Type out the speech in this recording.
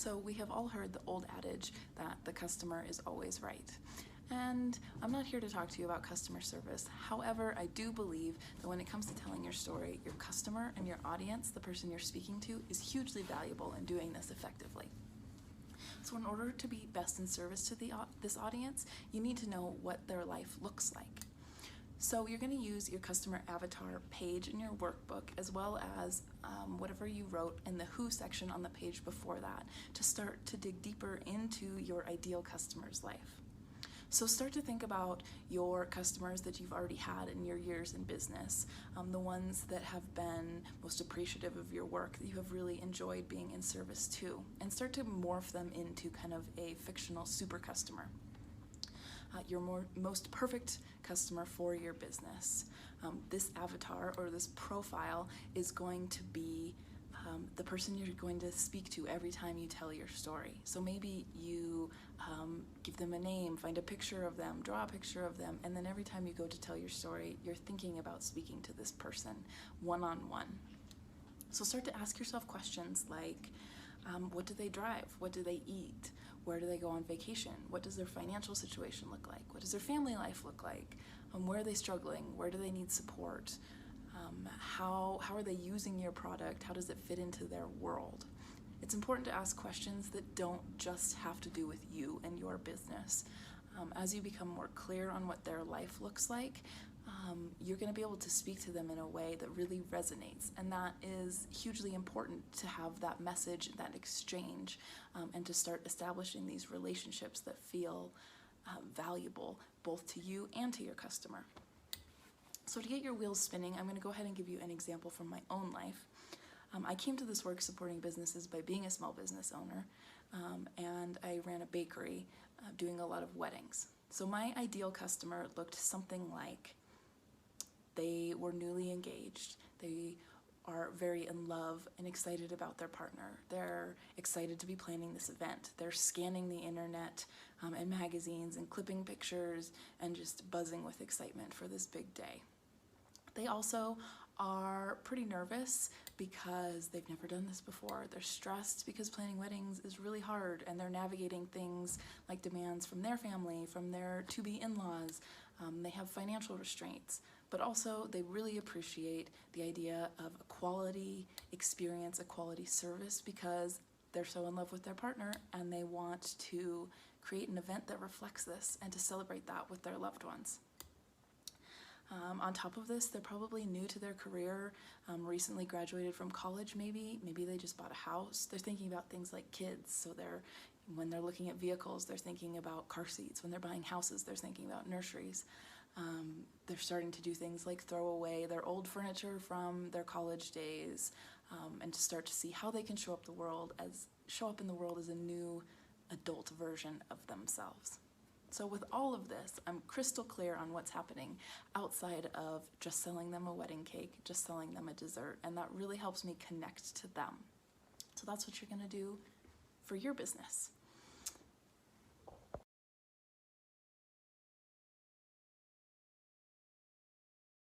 So we have all heard the old adage that the customer is always right. And I'm not here to talk to you about customer service. However, I do believe that when it comes to telling your story, your customer and your audience, the person you're speaking to, is hugely valuable in doing this effectively. So in order to be best in service to this audience, you need to know what their life looks like. So you're going to use your customer avatar page in your workbook, as well as whatever you wrote in the Who section on the page before that, to start to dig deeper into your ideal customer's life. So start to think about your customers that you've already had in your years in business, the ones that have been most appreciative of your work, that you have really enjoyed being in service to, and start to morph them into kind of a fictional super customer. Your most perfect customer for your business. This avatar or this profile is going to be the person you're going to speak to every time you tell your story. So maybe you give them a name, find a picture of them, draw a picture of them, and then every time you go to tell your story, you're thinking about speaking to this person one-on-one. So start to ask yourself questions like, what do they drive? What do they eat? Where do they go on vacation? What does their financial situation look like? What does their family life look like? Where are they struggling? Where do they need support? How are they using your product? How does it fit into their world? It's important to ask questions that don't just have to do with you and your business. As you become more clear on what their life looks like, you're going to be able to speak to them in a way that really resonates, and that is hugely important to have that message, that exchange, and to start establishing these relationships that feel valuable both to you and to your customer. So to get your wheels spinning, I'm going to go ahead and give you an example from my own life. I came to this work supporting businesses by being a small business owner, and I ran a bakery doing a lot of weddings. So my ideal customer looked something like: they were newly engaged, they are very in love and excited about their partner, they're excited to be planning this event, they're scanning the internet and magazines and clipping pictures and just buzzing with excitement for this big day. They also are pretty nervous because they've never done this before. They're stressed because planning weddings is really hard, and they're navigating things like demands from their family, from their to-be in-laws. They have financial restraints, but also they really appreciate the idea of a quality experience, a quality service, because they're so in love with their partner and they want to create an event that reflects this and to celebrate that with their loved ones. On top of this, they're probably new to their career, recently graduated from college maybe they just bought a house. They're thinking about things like kids, so when they're looking at vehicles, they're thinking about car seats. When they're buying houses, they're thinking about nurseries. They're starting to do things like throw away their old furniture from their college days, and to start to see how they can show up in the world as a new adult version of themselves. So with all of this, I'm crystal clear on what's happening outside of just selling them a wedding cake, just selling them a dessert, and that really helps me connect to them. So that's what you're going to do for your business.